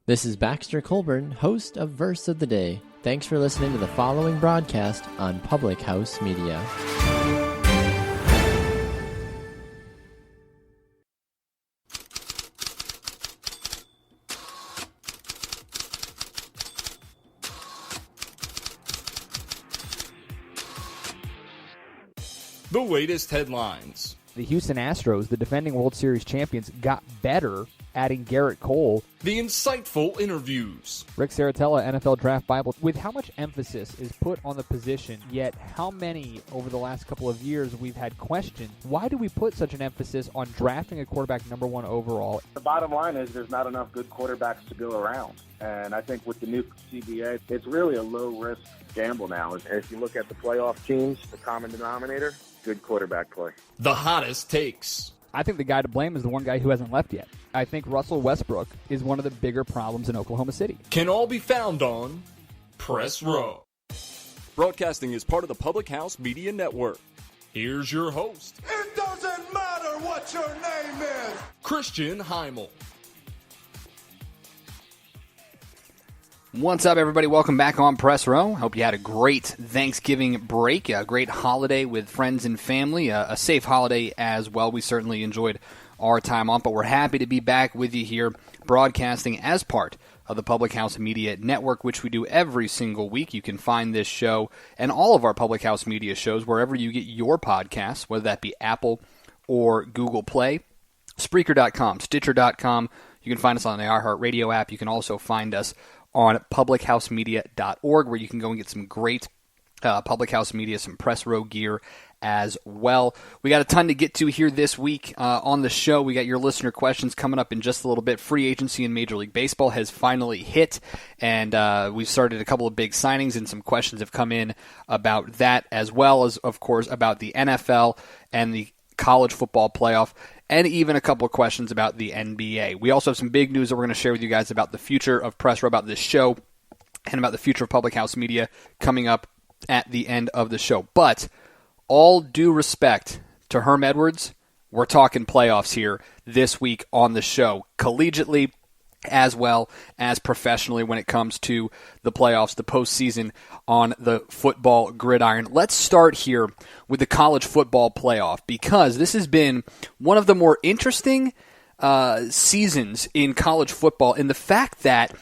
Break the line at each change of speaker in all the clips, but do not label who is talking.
This is Baxter Colburn, host of Verse of the Day. Thanks for listening to the following broadcast on Public House Media.
The latest headlines.
The Houston Astros, the defending World Series champions, got better adding Garrett Cole.
The insightful interviews.
Rick Saratella, NFL Draft Bible. With how much emphasis is put on the position, yet how many over the last couple of years we've had questions. Why do we put such an emphasis on drafting a quarterback number one overall?
The bottom line is there's not enough good quarterbacks to go around. And I think with the new CBA, it's really a low-risk gamble now. If you look at the playoff teams, the common denominator, good quarterback play.
The hottest takes.
I think the guy to blame is the one guy who hasn't left yet. I think Russell Westbrook is one of the bigger problems in Oklahoma City.
Can all be found on Press Row.
Broadcasting is part of the Public House Media Network.
Here's your host,
It doesn't matter what your name is.
Christian Heimall.
What's up, everybody? Welcome back on Press Row. Hope you had a great Thanksgiving break, a great holiday with friends and family, a safe holiday as well. We certainly enjoyed our time off, but we're happy to be back with you here broadcasting as part of the Public House Media Network, which we do every single week. You can find this show and all of our Public House Media shows wherever you get your podcasts, whether that be Apple or Google Play, Spreaker.com, Stitcher.com. You can find us on the iHeartRadio app. You can also find us on publichousemedia.org, where you can go and get some great Public House Media, some Press Row gear as well. We got a ton to get to here this week on the show. We got your listener questions coming up in just a little bit. Free agency in Major League Baseball has finally hit, and we've started a couple of big signings, and some questions have come in about that, as well as, of course, about the NFL and the college football playoff, and even a couple of questions about the NBA. We also have some big news that we're going to share with you guys about the future of Press Row, about this show, and about the future of Public House Media coming up at the end of the show. But all due respect to Herm Edwards, we're talking playoffs here this week on the show, collegiately as well as professionally when it comes to the playoffs, the postseason on the football gridiron. Let's start here with the college football playoff, because this has been one of the more interesting seasons in college football, in the fact that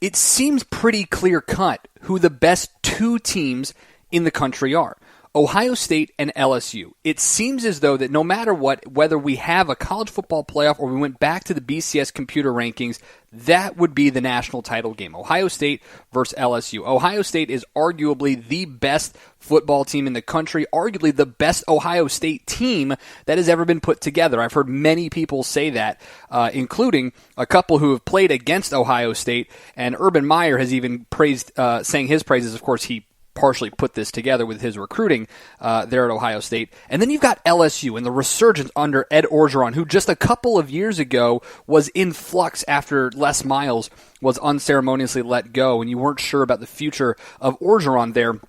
it seems pretty clear-cut who the best two teams in the country are. Ohio State and LSU. It seems as though that no matter what, whether we have a college football playoff or we went back to the BCS computer rankings, that would be the national title game. Ohio State versus LSU. Ohio State is arguably the best football team in the country, arguably the best Ohio State team that has ever been put together. I've heard many people say that, including a couple who have played against Ohio State, and Urban Meyer has even praised, sang his praises. Of course, he partially put this together with his recruiting there at Ohio State. And then you've got LSU and the resurgence under Ed Orgeron, who just a couple of years ago was in flux after Les Miles was unceremoniously let go, and you weren't sure about the future of Orgeron there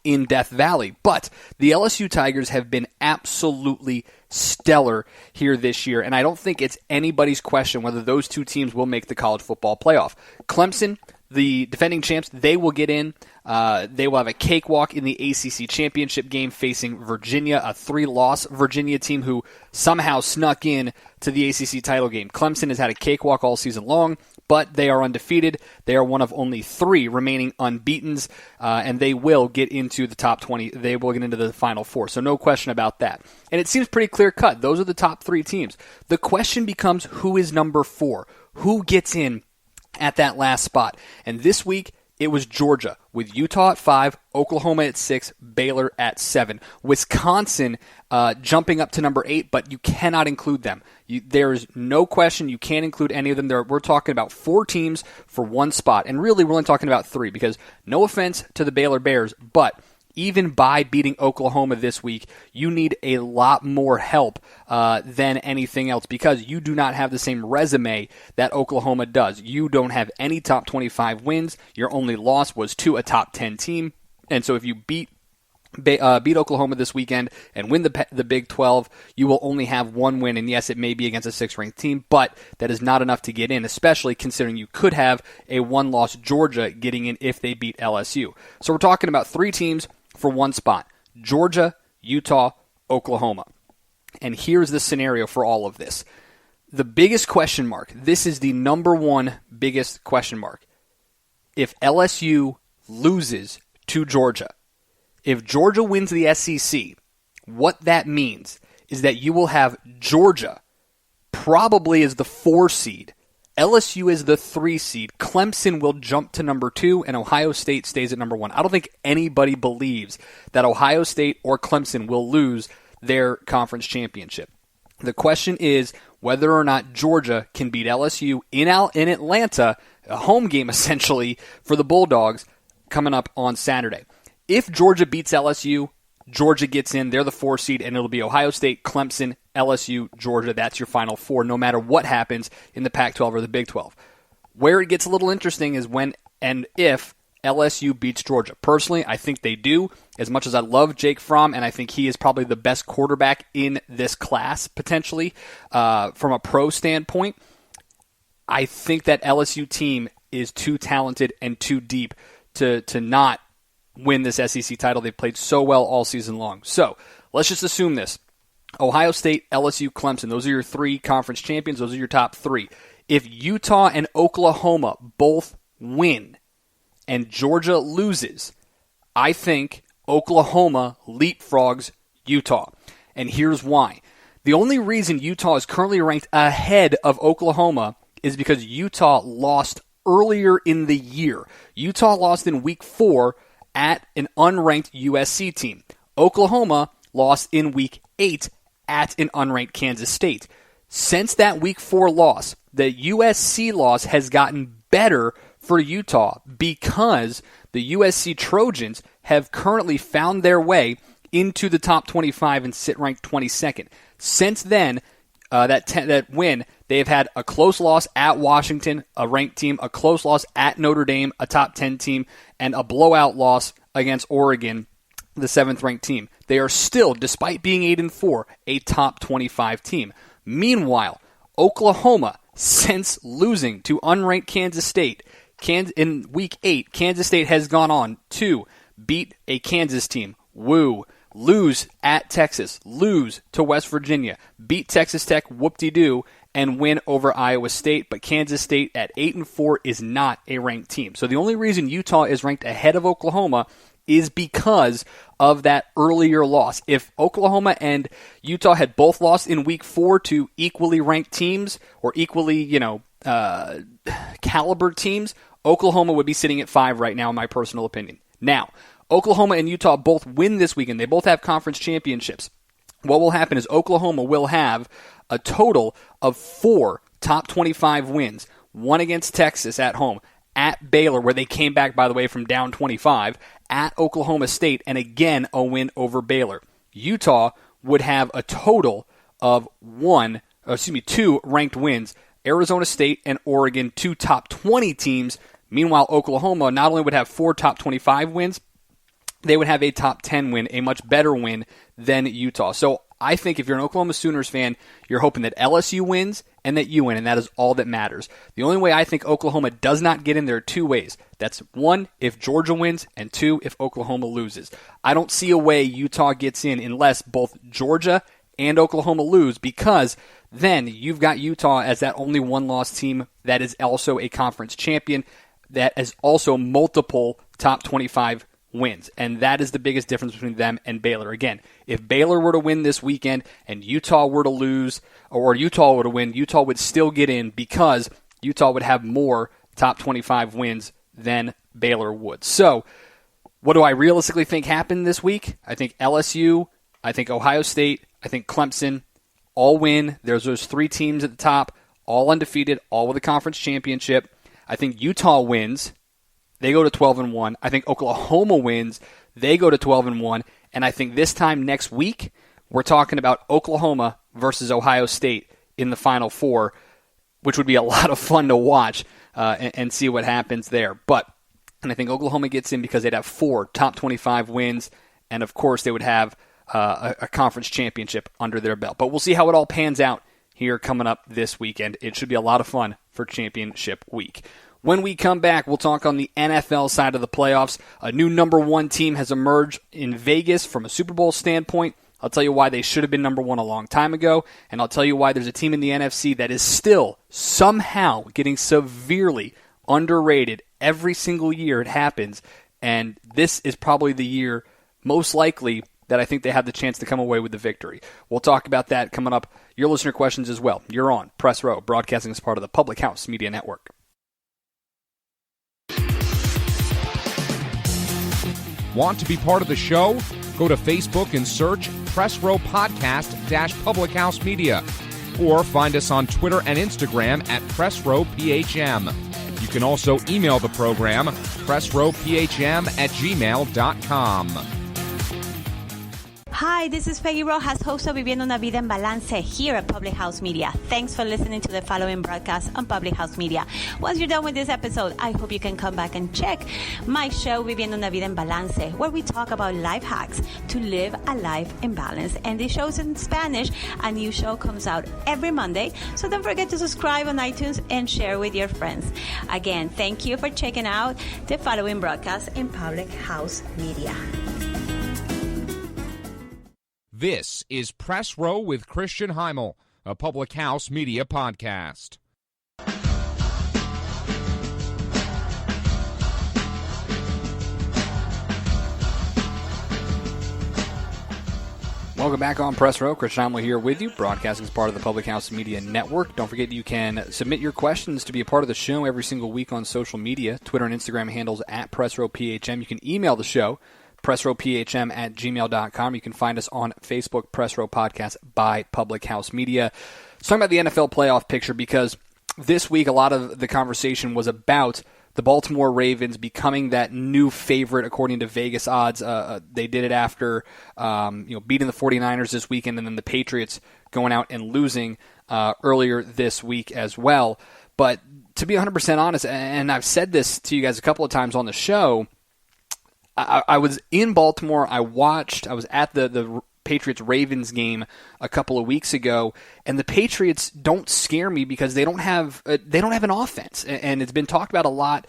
in Death Valley. But the LSU Tigers have been absolutely stellar here this year, and I don't think it's anybody's question whether those two teams will make the college football playoff. Clemson, the defending champs, they will get in. They will have a cakewalk in the ACC championship game facing Virginia, a 3-loss Virginia team who somehow snuck in to the ACC title game. Clemson has had a cakewalk all season long, but they are undefeated. They are one of only 3 remaining unbeatens, and they will get into the top 20. They will get into the Final Four, so no question about that. And it seems pretty clear-cut. Those are the top 3 teams. The question becomes, who is number 4? Who gets in at that last spot? And this week, it was Georgia, with Utah at 5, Oklahoma at 6, Baylor at 7. Wisconsin jumping up to number 8, but you cannot include them. There's no question you can't include any of them. We're talking about 4 teams for one spot, and really we're only talking about 3, because no offense to the Baylor Bears, but even by beating Oklahoma this week, you need a lot more help than anything else, because you do not have the same resume that Oklahoma does. You don't have any top 25 wins. Your only loss was to a top 10 team. And so if you beat beat Oklahoma this weekend and win the Big 12, you will only have one win. And yes, it may be against a 6th-ranked team, but that is not enough to get in, especially considering you could have a one-loss Georgia getting in if they beat LSU. So we're talking about 3 teams for one spot: Georgia, Utah, Oklahoma. And here's the scenario for all of this. The biggest question mark, this is the number one biggest question mark. If LSU loses to Georgia, if Georgia wins the SEC, what that means is that you will have Georgia probably as the 4 seed, LSU is the 3 seed, Clemson will jump to number 2, and Ohio State stays at number 1. I don't think anybody believes that Ohio State or Clemson will lose their conference championship. The question is whether or not Georgia can beat LSU in Atlanta, a home game essentially for the Bulldogs coming up on Saturday. If Georgia beats LSU, Georgia gets in. They're the 4 seed, and it'll be Ohio State, Clemson, LSU, Georgia. That's your final 4, no matter what happens in the Pac-12 or the Big 12. Where it gets a little interesting is when and if LSU beats Georgia. Personally, I think they do. As much as I love Jake Fromm, and I think he is probably the best quarterback in this class, potentially, from a pro standpoint, I think that LSU team is too talented and too deep to not win this SEC title. They've played so well all season long. So let's just assume this. Ohio State, LSU, Clemson, those are your 3 conference champions. Those are your top 3. If Utah and Oklahoma both win and Georgia loses, I think Oklahoma leapfrogs Utah. And here's why. The only reason Utah is currently ranked ahead of Oklahoma is because Utah lost earlier in the year. Utah lost in Week 4 at an unranked USC team. Oklahoma lost in Week 8 at an unranked Kansas State. Since that Week 4 loss, the USC loss has gotten better for Utah because the USC Trojans have currently found their way into the top 25 and sit ranked 22nd. Since then, that win, they've had a close loss at Washington, a ranked team, a close loss at Notre Dame, a top 10 team, and a blowout loss against Oregon, the 7th-ranked team. They are still, despite being 8-4, a top 25 team. Meanwhile, Oklahoma, since losing to unranked Kansas State in Week 8, Kansas State has gone on to beat a Kansas team. Woo. Lose at Texas, lose to West Virginia, beat Texas Tech, whoop-de-doo, and win over Iowa State. But Kansas State at 8-4 is not a ranked team. So the only reason Utah is ranked ahead of Oklahoma is because of that earlier loss. If Oklahoma and Utah had both lost in Week 4 to equally ranked teams or equally, caliber teams, Oklahoma would be sitting at 5 right now, in my personal opinion. Now, Oklahoma and Utah both win this weekend. They both have conference championships. What will happen is Oklahoma will have a total of 4 top 25 wins. One against Texas at home, at Baylor, where they came back, by the way, from down 25, at Oklahoma State, and again a win over Baylor. Utah would have a total of 2 ranked wins. Arizona State and Oregon, 2 top 20 teams. Meanwhile, Oklahoma not only would have 4 top 25 wins, they would have a top 10 win, a much better win than Utah. So I think if you're an Oklahoma Sooners fan, you're hoping that LSU wins and that you win, and that is all that matters. The only way I think Oklahoma does not get in there are 2 ways. That's 1, if Georgia wins, and 2, if Oklahoma loses. I don't see a way Utah gets in unless both Georgia and Oklahoma lose, because then you've got Utah as that only one-loss team that is also a conference champion, that is also multiple top 25 wins. And that is the biggest difference between them and Baylor. Again, if Baylor were to win this weekend and Utah were to lose, or Utah were to win, Utah would still get in because Utah would have more top 25 wins than Baylor would. So, what do I realistically think happened this week? I think LSU, I think Ohio State, I think Clemson all win. There's those 3 teams at the top, all undefeated, all with a conference championship. I think Utah wins. They go to 12-1. I think Oklahoma wins. They go to 12-1. And I think this time next week, we're talking about Oklahoma versus Ohio State in the Final Four, which would be a lot of fun to watch and see what happens there. And I think Oklahoma gets in because they'd have 4 top 25 wins, and of course they would have a conference championship under their belt. But we'll see how it all pans out here coming up this weekend. It should be a lot of fun for championship week. When we come back, we'll talk on the NFL side of the playoffs. A new number one team has emerged in Vegas from a Super Bowl standpoint. I'll tell you why they should have been number one a long time ago, and I'll tell you why there's a team in the NFC that is still somehow getting severely underrated every single year it happens, and this is probably the year most likely that I think they have the chance to come away with the victory. We'll talk about that coming up. Your listener questions as well. You're on Press Row, broadcasting as part of the Public House Media Network.
Want to be part of the show? Go to Facebook and search Press Row Podcast-Public House Media, or find us on Twitter and Instagram at Press Row PHM. You can also email the program, pressrowphm@gmail.com.
Hi, this is Peggy Rojas, host of Viviendo una Vida en Balance here at Public House Media. Thanks for listening to the following broadcast on Public House Media. Once you're done with this episode, I hope you can come back and check my show, Viviendo una Vida en Balance, where we talk about life hacks to live a life in balance. And this show's in Spanish. A new show comes out every Monday, so don't forget to subscribe on iTunes and share with your friends. Again, thank you for checking out the following broadcast in Public House Media.
This is Press Row with Christian Heimall, a Public House Media podcast.
Welcome back on Press Row. Christian Heimall here with you, broadcasting as part of the Public House Media Network. Don't forget you can submit your questions to be a part of the show every single week on social media. Twitter and Instagram handles at PressRowPHM. You can email the show, pressrowphm@gmail.com. You can find us on Facebook, Press Row Podcast by Public House Media. Let's talk about the NFL playoff picture, because this week a lot of the conversation was about the Baltimore Ravens becoming that new favorite according to Vegas odds. They did it after beating the 49ers this weekend, and then the Patriots going out and losing earlier this week as well. But to be 100% honest, and I've said this to you guys a couple of times on the show, I was in Baltimore. I was at the Patriots-Ravens game a couple of weeks ago, and the Patriots don't scare me because they don't have an offense, and it's been talked about a lot.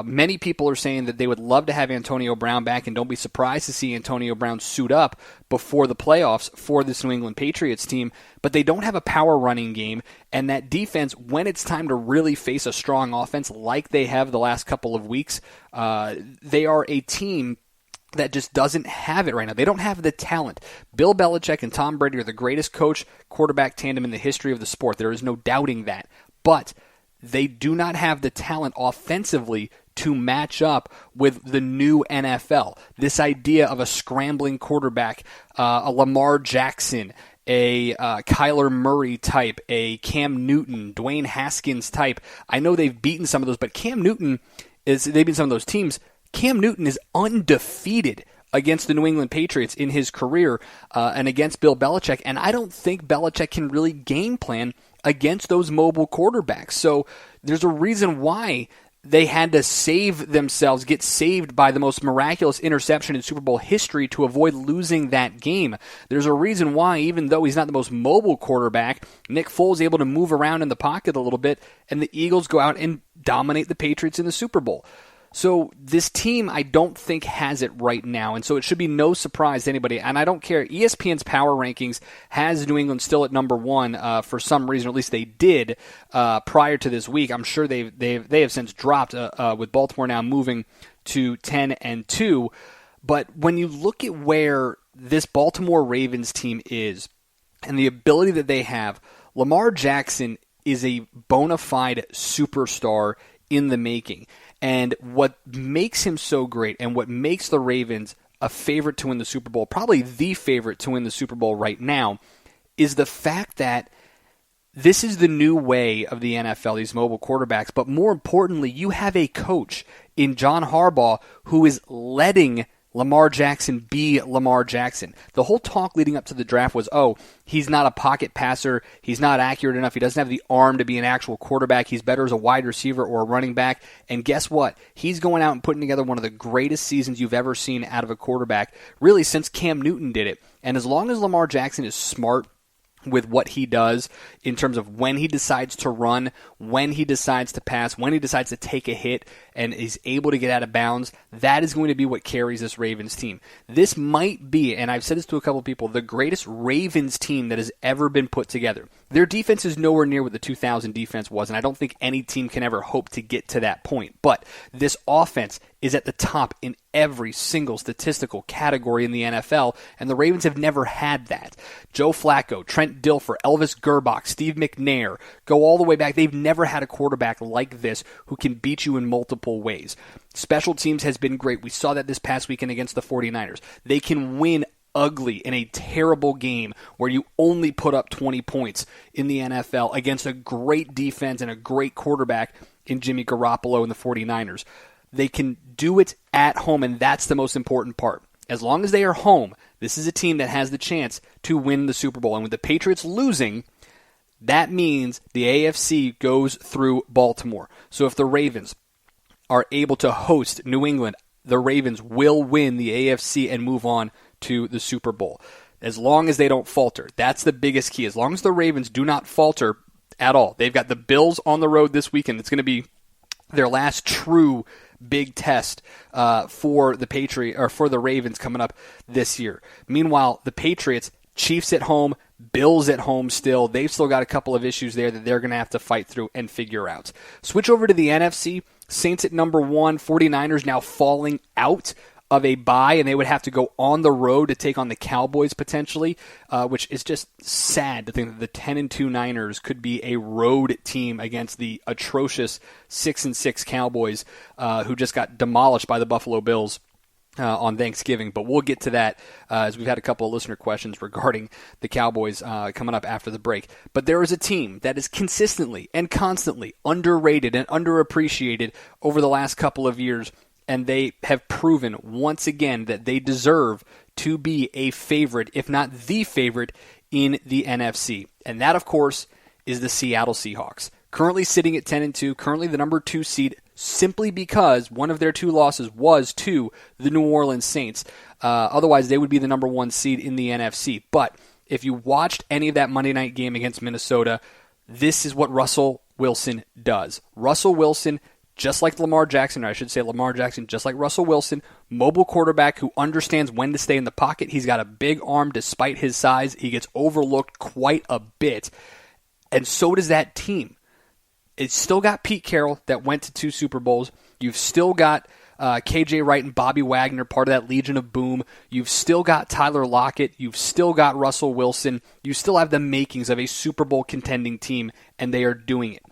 Many people are saying that they would love to have Antonio Brown back, and don't be surprised to see Antonio Brown suit up before the playoffs for this New England Patriots team, but they don't have a power running game, and that defense, when it's time to really face a strong offense like they have the last couple of weeks, they are a team that just doesn't have it right now. They don't have the talent. Bill Belichick and Tom Brady are the greatest coach-quarterback tandem in the history of the sport. There is no doubting that. But they do not have the talent offensively to match up with the new NFL. This idea of a scrambling quarterback, a Lamar Jackson, a Kyler Murray type, a Cam Newton, Dwayne Haskins type. I know they've beaten some of those, but they've beaten some of those teams. Cam Newton is undefeated against the New England Patriots in his career and against Bill Belichick, and I don't think Belichick can really game plan against those mobile quarterbacks. So there's a reason why they had to get saved by the most miraculous interception in Super Bowl history to avoid losing that game. There's a reason why, even though he's not the most mobile quarterback, Nick Foles is able to move around in the pocket a little bit, and the Eagles go out and dominate the Patriots in the Super Bowl. So this team, I don't think, has it right now, and so it should be no surprise to anybody. And I don't care. ESPN's power rankings has New England still at number one for some reason, or at least they did prior to this week. I'm sure they have since dropped with Baltimore now moving to 10-2. But when you look at where this Baltimore Ravens team is and the ability that they have, Lamar Jackson is a bona fide superstar in the making. And what makes him so great and what makes the Ravens a favorite to win the Super Bowl, probably the favorite to win the Super Bowl right now, is the fact that this is the new way of the NFL, these mobile quarterbacks. But more importantly, you have a coach in John Harbaugh who is letting Lamar Jackson be Lamar Jackson. The whole talk leading up to the draft was, oh, he's not a pocket passer, he's not accurate enough, he doesn't have the arm to be an actual quarterback, he's better as a wide receiver or a running back. And guess what? He's going out and putting together one of the greatest seasons you've ever seen out of a quarterback, really since Cam Newton did it. And as long as Lamar Jackson is smart with what he does in terms of when he decides to run, when he decides to pass, when he decides to take a hit and is able to get out of bounds, that is going to be what carries this Ravens team. This might be, and I've said this to a couple of people, the greatest Ravens team that has ever been put together. Their defense is nowhere near what the 2000 defense was, and I don't think any team can ever hope to get to that point. But this offense is at the top in every single statistical category in the NFL, and the Ravens have never had that. Joe Flacco, Trent Dilfer, Elvis Gerbach, Steve McNair, go all the way back. They've never had a quarterback like this who can beat you in multiple ways. Special teams has been great. We saw that this past weekend against the 49ers. They can win ugly in a terrible game where you only put up 20 points in the NFL against a great defense and a great quarterback in Jimmy Garoppolo and the 49ers. They can do it at home, and that's the most important part. As long as they are home, this is a team that has the chance to win the Super Bowl. And with the Patriots losing, that means the AFC goes through Baltimore. So if the Ravens are able to host New England, the Ravens will win the AFC and move on to the Super Bowl. As long as they don't falter. That's the biggest key. As long as the Ravens do not falter at all. They've got the Bills on the road this weekend. It's going to be their last true big test for the Ravens coming up this year. Meanwhile, the Patriots, Chiefs at home, Bills at home still. They've still got a couple of issues there that they're going to have to fight through and figure out. Switch over to the NFC. Saints at number 1, 49ers now falling out of a bye, and they would have to go on the road to take on the Cowboys potentially, which is just sad to think that the 10-2 Niners could be a road team against the atrocious 6-6 Cowboys, who just got demolished by the Buffalo Bills on Thanksgiving. But we'll get to that as we've had a couple of listener questions regarding the Cowboys coming up after the break. But there is a team that is consistently and constantly underrated and underappreciated over the last couple of years, and they have proven once again that they deserve to be a favorite, if not the favorite, in the NFC. And that, of course, is the Seattle Seahawks. Currently sitting at 10-2, currently the number 2 seed, simply because one of their 2 losses was to the New Orleans Saints. Otherwise, they would be the number 1 seed in the NFC. But if you watched any of that Monday night game against Minnesota, this is what Russell Wilson does. Russell Wilson, just like Lamar Jackson, or I should say Lamar Jackson, just like Russell Wilson, mobile quarterback who understands when to stay in the pocket. He's got a big arm despite his size. He gets overlooked quite a bit. And so does that team. It's still got Pete Carroll that went to 2 Super Bowls. You've still got KJ Wright and Bobby Wagner, part of that Legion of Boom. You've still got Tyler Lockett. You've still got Russell Wilson. You still have the makings of a Super Bowl contending team, and they are doing it.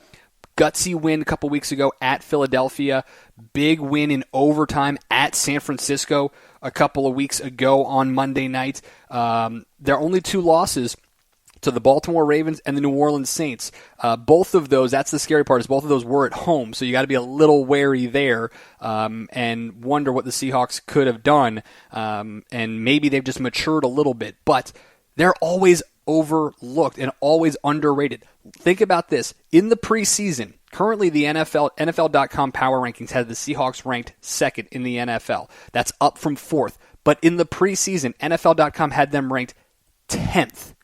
Gutsy win a couple weeks ago at Philadelphia. Big win in overtime at San Francisco a couple of weeks ago on Monday night. Their only 2 losses to the Baltimore Ravens and the New Orleans Saints. Both of those, that's the scary part, is both of those were at home, so you got to be a little wary there and wonder what the Seahawks could have done. And maybe they've just matured a little bit. But they're always overlooked and always underrated. Think about this. In the preseason, currently the NFL.com Power Rankings had the Seahawks ranked 2nd in the NFL. That's up from 4th. But in the preseason, NFL.com had them ranked 10th.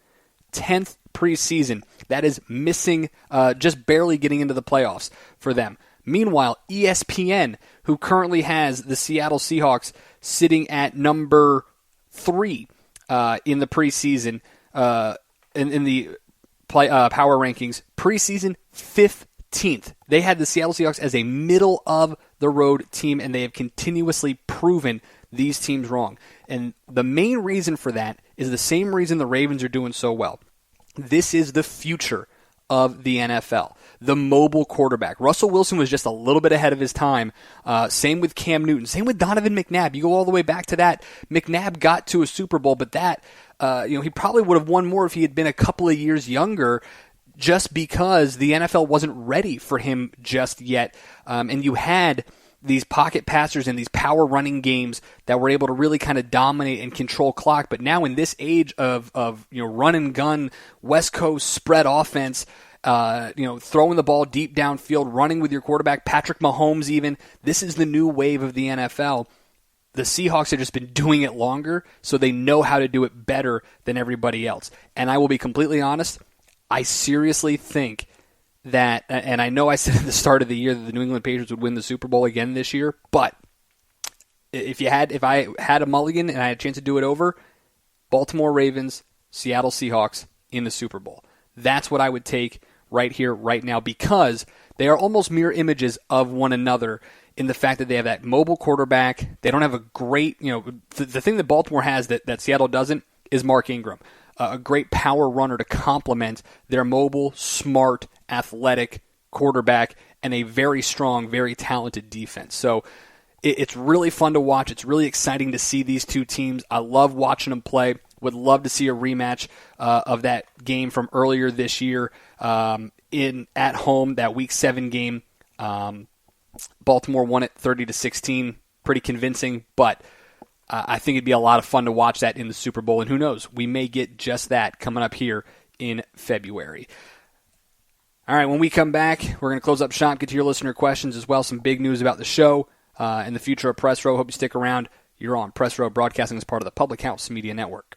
10th preseason. That is missing, just barely getting into the playoffs for them. Meanwhile, ESPN, who currently has the Seattle Seahawks sitting at number 3 in the preseason, in the power rankings, preseason 15th. They had the Seattle Seahawks as a middle-of-the-road team, and they have continuously proven these teams wrong. And the main reason for that is the same reason the Ravens are doing so well. This is the future of the NFL. The mobile quarterback. Russell Wilson was just a little bit ahead of his time. Same with Cam Newton. Same with Donovan McNabb. You go all the way back to that. McNabb got to a Super Bowl, but that he probably would have won more if he had been a couple of years younger, just because the NFL wasn't ready for him just yet. And you had these pocket passers and these power running games that were able to really kind of dominate and control clock. But now in this age of run and gun, West Coast spread offense, throwing the ball deep downfield, running with your quarterback, Patrick Mahomes even, this is the new wave of the NFL. The Seahawks have just been doing it longer, so they know how to do it better than everybody else. And I will be completely honest, I seriously think that, and I know I said at the start of the year that the New England Patriots would win the Super Bowl again this year, but if I had a mulligan and I had a chance to do it over, Baltimore Ravens, Seattle Seahawks in the Super Bowl. That's what I would take right here, right now, because they are almost mirror images of one another in the fact that they have that mobile quarterback. They don't have a great, the thing that Baltimore has that Seattle doesn't is Mark Ingram, a great power runner to complement their mobile, smart, athletic quarterback and a very strong, very talented defense. So it's really fun to watch. It's really exciting to see these two teams. I love watching them play. Would love to see a rematch of that game from earlier this year at home, that Week 7 game. Baltimore won it 30-16, pretty convincing, but I think it'd be a lot of fun to watch that in the Super Bowl, and who knows, we may get just that coming up here in February. All right, when we come back, we're going to close up shop, get to your listener questions as well, some big news about the show and the future of Press Row. Hope you stick around. You're on Press Row, broadcasting as part of the Public House Media Network.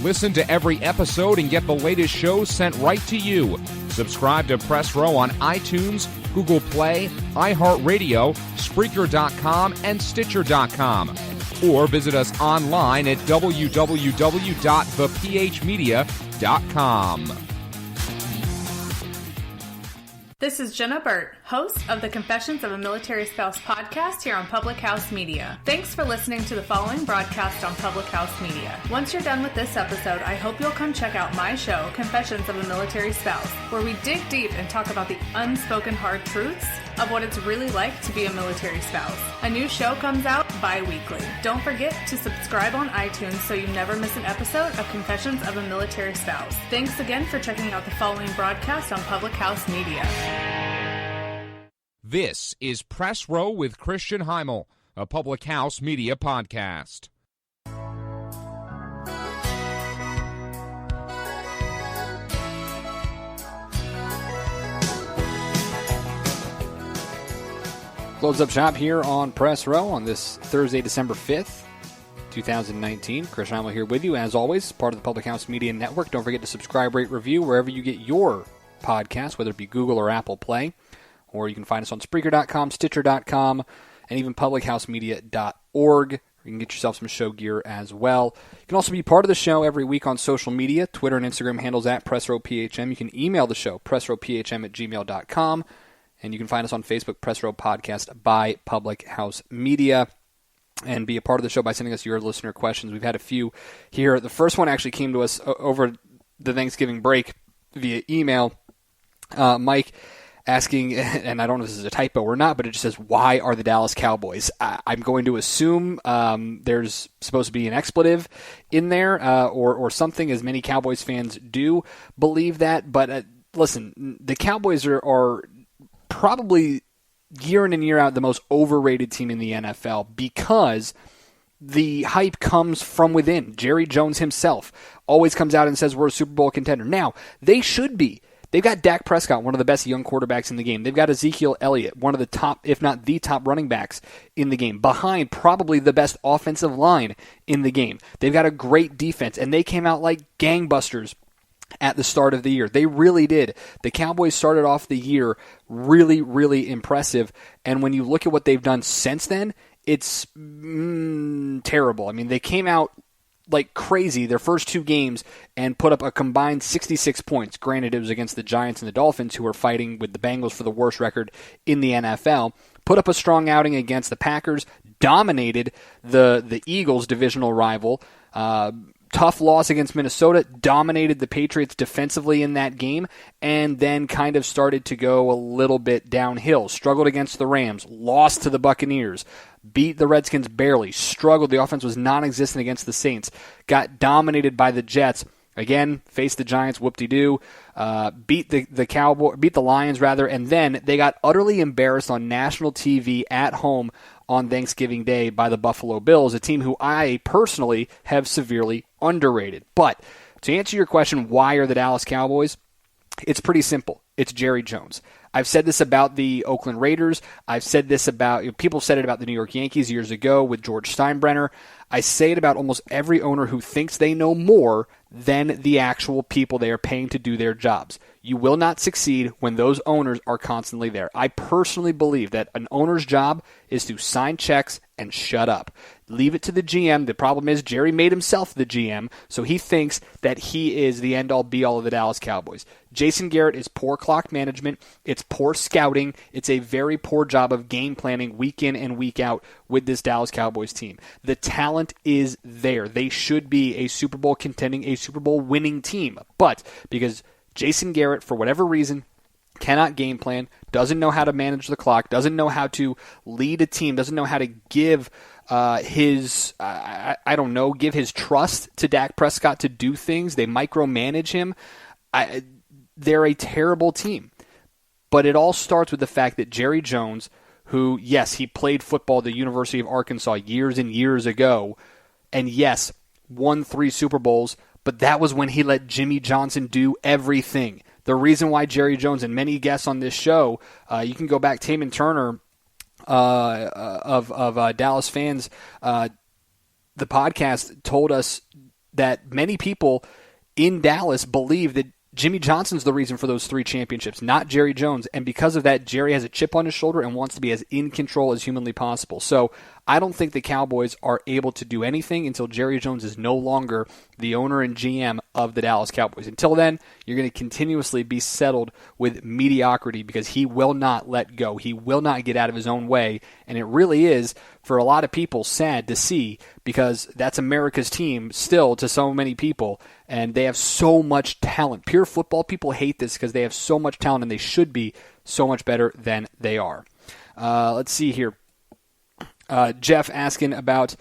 Listen to every episode and get the latest shows sent right to you. Subscribe to Press Row on iTunes, Google Play, iHeartRadio, Spreaker.com, and Stitcher.com. Or visit us online at www.thephmedia.com.
This is Jenna Burt, host of the Confessions of a Military Spouse podcast here on Public House Media. Thanks for listening to the following broadcast on Public House Media. Once you're done with this episode, I hope you'll come check out my show, Confessions of a Military Spouse, where we dig deep and talk about the unspoken hard truths of what it's really like to be a military spouse. A new show comes out bi-weekly. Don't forget to subscribe on iTunes so you never miss an episode of Confessions of a Military Spouse. Thanks again for checking out the following broadcast on Public House Media.
This is Press Row with Christian Heimall, a Public House Media podcast.
Close up shop here on Press Row on this Thursday, December 5th, 2019. Chris Heimall here with you, as always, part of the Public House Media Network. Don't forget to subscribe, rate, review wherever you get your podcast, whether it be Google or Apple Play. Or you can find us on Spreaker.com, Stitcher.com, and even publichousemedia.org. You can get yourself some show gear as well. You can also be part of the show every week on social media, Twitter and Instagram handles at PressRowPHM. You can email the show, PressRowPHM@gmail.com. And you can find us on Facebook, Press Row Podcast by Public House Media. And be a part of the show by sending us your listener questions. We've had a few here. The first one actually came to us over the Thanksgiving break via email. Mike asking, and I don't know if this is a typo or not, but it just says, why are the Dallas Cowboys? I'm going to assume there's supposed to be an expletive in there or something, as many Cowboys fans do believe that. But listen, the Cowboys are probably year in and year out the most overrated team in the NFL because the hype comes from within. Jerry Jones himself always comes out and says we're a Super Bowl contender. Now, they should be. They've got Dak Prescott, one of the best young quarterbacks in the game. They've got Ezekiel Elliott, one of the top, if not the top running backs in the game, behind probably the best offensive line in the game. They've got a great defense, and they came out like gangbusters at the start of the year. They really did. The Cowboys started off the year really, really impressive, and when you look at what they've done since then, it's terrible. I mean, they came out like crazy their first two games and put up a combined 66 points. Granted, it was against the Giants and the Dolphins, who are fighting with the Bengals for the worst record in the NFL. Put up a strong outing against the Packers, dominated the Eagles' divisional rival. Tough loss against Minnesota, dominated the Patriots defensively in that game, and then kind of started to go a little bit downhill. Struggled against the Rams, lost to the Buccaneers, beat the Redskins barely, struggled. The offense was non-existent against the Saints, got dominated by the Jets, Again, faced the Giants, whoop-de-doo, beat the Lions, and then they got utterly embarrassed on national TV at home on Thanksgiving Day by the Buffalo Bills, a team who I personally have severely underrated. But to answer your question, why are the Dallas Cowboys? It's pretty simple. It's Jerry Jones. I've said this about the Oakland Raiders. I've said this about, people said it about the New York Yankees years ago with George Steinbrenner. I say it about almost every owner who thinks they know more than the actual people they are paying to do their jobs. You will not succeed when those owners are constantly there. I personally believe that an owner's job is to sign checks and shut up. Leave it to the GM. The problem is Jerry made himself the GM, so he thinks that he is the end-all, be-all of the Dallas Cowboys. Jason Garrett is poor clock management. It's poor scouting. It's a very poor job of game planning week in and week out with this Dallas Cowboys team. The talent is there. They should be a Super Bowl contending, a Super Bowl winning team. But because Jason Garrett, for whatever reason, cannot game plan, doesn't know how to manage the clock, doesn't know how to lead a team, doesn't know how to give his trust to Dak Prescott to do things. They micromanage him. They're a terrible team. But it all starts with the fact that Jerry Jones, who, yes, he played football at the University of Arkansas years and years ago, and yes, won 3 Super Bowls, but that was when he let Jimmy Johnson do everything. The reason why Jerry Jones, and many guests on this show, you can go back, Taman Turner of Dallas Fans, the podcast told us that many people in Dallas believe that Jimmy Johnson's the reason for those 3 championships, not Jerry Jones. And because of that, Jerry has a chip on his shoulder and wants to be as in control as humanly possible. So I don't think the Cowboys are able to do anything until Jerry Jones is no longer the owner and GM of the Dallas Cowboys. Until then, you're going to continuously be settled with mediocrity because he will not let go. He will not get out of his own way. And it really is, for a lot of people, sad to see because that's America's team still to so many people. And they have so much talent. Pure football people hate this because they have so much talent and they should be so much better than they are. Let's see here. Jeff asking about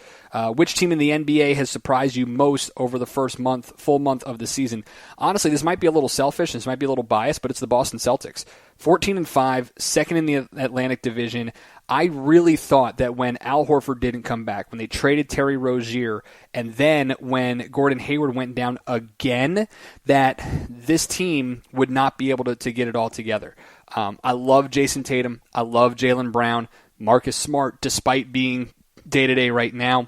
which team in the NBA has surprised you most over the first full month of the season. Honestly, this might be a little selfish, this might be a little biased, but it's the Boston Celtics. 14-5, second in the Atlantic Division. I really thought that when Al Horford didn't come back, when they traded Terry Rozier, and then when Gordon Hayward went down again, that this team would not be able to get it all together. I love Jason Tatum. I love Jaylen Brown. Marcus Smart, despite being day-to-day right now,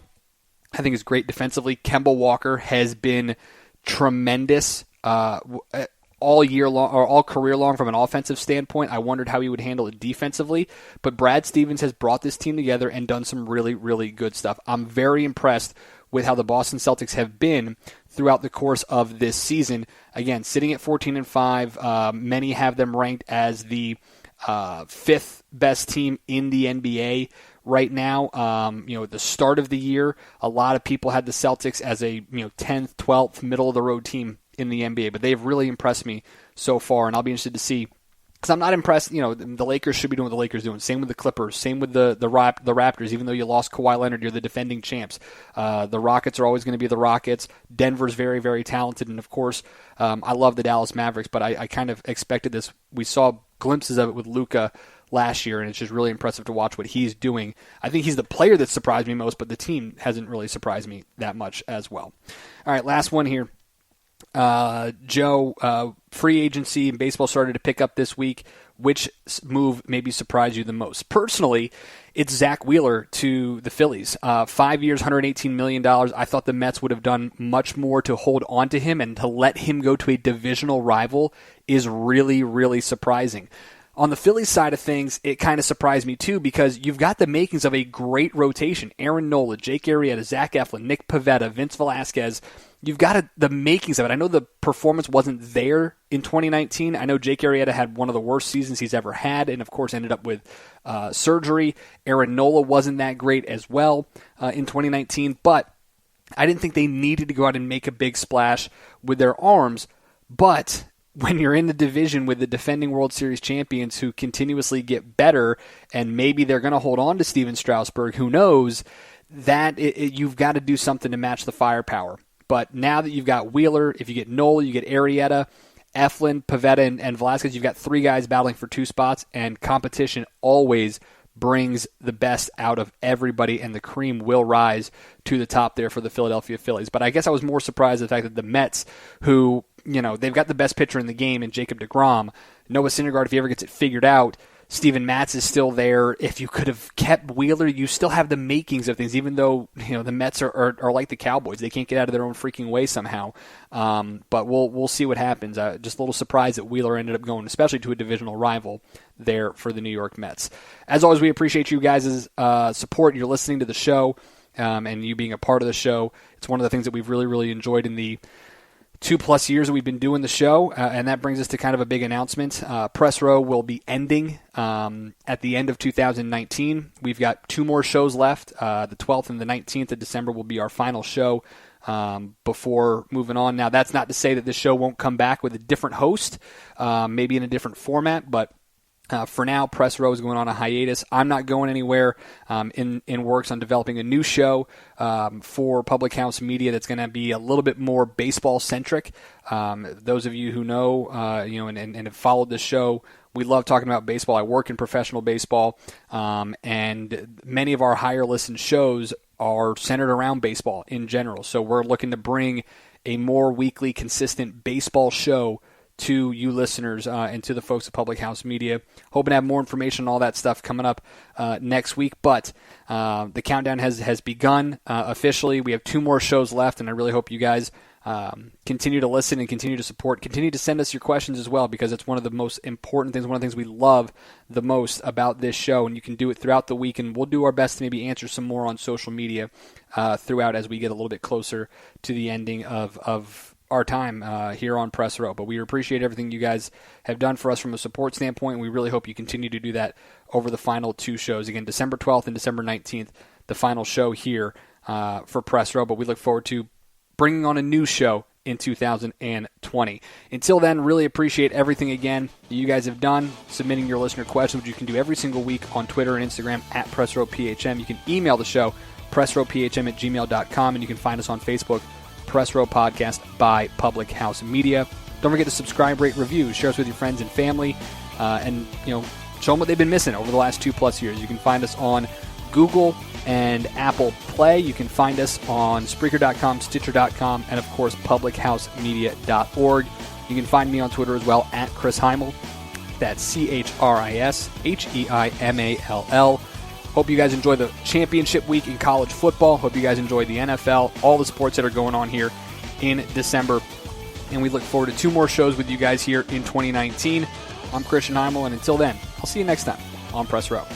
I think is great defensively. Kemba Walker has been tremendous all year long or all career long from an offensive standpoint. I wondered how he would handle it defensively, but Brad Stevens has brought this team together and done some really, really good stuff. I'm very impressed with how the Boston Celtics have been throughout the course of this season. Again, sitting at 14-5, many have them ranked as the 5th best team in the NBA right now. At the start of the year, a lot of people had the Celtics as a 10th, 12th, middle of the road team in the NBA, but they've really impressed me so far, and I'll be interested to see. Because I'm not impressed, the Lakers should be doing what the Lakers are doing. Same with the Clippers, same with the Raptors, even though you lost Kawhi Leonard, you're the defending champs. The Rockets are always going to be the Rockets. Denver's very, very talented, and of course, I love the Dallas Mavericks, but I kind of expected this. We saw glimpses of it with Luka last year, and it's just really impressive to watch what he's doing. I think he's the player that surprised me most, but the team hasn't really surprised me that much as well. All right, last one here. Joe, free agency and baseball started to pick up this week. Which move maybe surprised you the most? Personally, it's Zach Wheeler to the Phillies. 5 years, $118 million. I thought the Mets would have done much more to hold on to him, and to let him go to a divisional rival is really, really surprising. On the Phillies side of things, it kind of surprised me too because you've got the makings of a great rotation. Aaron Nola, Jake Arrieta, Zach Eflin, Nick Pivetta, Vince Velasquez. You've got the makings of it. I know the performance wasn't there in 2019. I know Jake Arrieta had one of the worst seasons he's ever had and, of course, ended up with surgery. Aaron Nola wasn't that great as well in 2019. But I didn't think they needed to go out and make a big splash with their arms. But when you're in the division with the defending World Series champions who continuously get better, and maybe they're going to hold on to Steven Strasburg, who knows, that you've got to do something to match the firepower. But now that you've got Wheeler, if you get Nola, you get Arrieta, Eflin, Pavetta, and Velasquez, you've got 3 guys battling for 2 spots, and competition always brings the best out of everybody, and the cream will rise to the top there for the Philadelphia Phillies. But I guess I was more surprised at the fact that the Mets, who, they've got the best pitcher in the game in Jacob deGrom, Noah Syndergaard, if he ever gets it figured out, Steven Matz is still there. If you could have kept Wheeler, you still have the makings of things, even though the Mets are like the Cowboys. They can't get out of their own freaking way somehow. But we'll see what happens. Just a little surprised that Wheeler ended up going, especially to a divisional rival there for the New York Mets. As always, we appreciate you guys' support. You're listening to the show and you being a part of the show. It's one of the things that we've really, really enjoyed in the 2+ years that we've been doing the show, and that brings us to kind of a big announcement. Press Row will be ending at the end of 2019. We've got 2 more shows left. The 12th and the 19th of December will be our final show before moving on. Now, that's not to say that this show won't come back with a different host, maybe in a different format, but for now, Press Row is going on a hiatus. I'm not going anywhere in works on developing a new show for Public House Media that's going to be a little bit more baseball-centric. Those of you who know, and have followed this show, we love talking about baseball. I work in professional baseball, and many of our higher-listened shows are centered around baseball in general. So we're looking to bring a more weekly, consistent baseball show to you listeners and to the folks at Public House Media. Hoping to have more information on all that stuff coming up next week, but the countdown has begun officially. We have 2 more shows left, and I really hope you guys continue to listen and continue to support. Continue to send us your questions as well, because it's one of the most important things, one of the things we love the most about this show, and you can do it throughout the week, and we'll do our best to maybe answer some more on social media throughout as we get a little bit closer to the ending of our time here on Press Row. But we appreciate everything you guys have done for us from a support standpoint, and we really hope you continue to do that over the final 2 shows. Again, December 12th and December 19th, the final show here for Press Row, but we look forward to bringing on a new show in 2020. Until then, really appreciate everything again that you guys have done, submitting your listener questions, which you can do every single week on Twitter and Instagram at PressRowPHM. You can email the show, pressrowphm@gmail.com, and you can find us on Facebook, Press Row Podcast by Public House Media. Don't forget to subscribe, rate, review, share us with your friends and family, and show them what they've been missing over the last 2+ years. You can find us on Google and Apple Play. You can find us on Spreaker.com, Stitcher.com, and of course publichousemedia.org. You can find me on Twitter as well at Chris Heimall. That's ChrisHeimall. Hope you guys enjoy the championship week in college football. Hope you guys enjoy the NFL, all the sports that are going on here in December. And we look forward to 2 more shows with you guys here in 2019. I'm Christian Heimall, and until then, I'll see you next time on Press Row.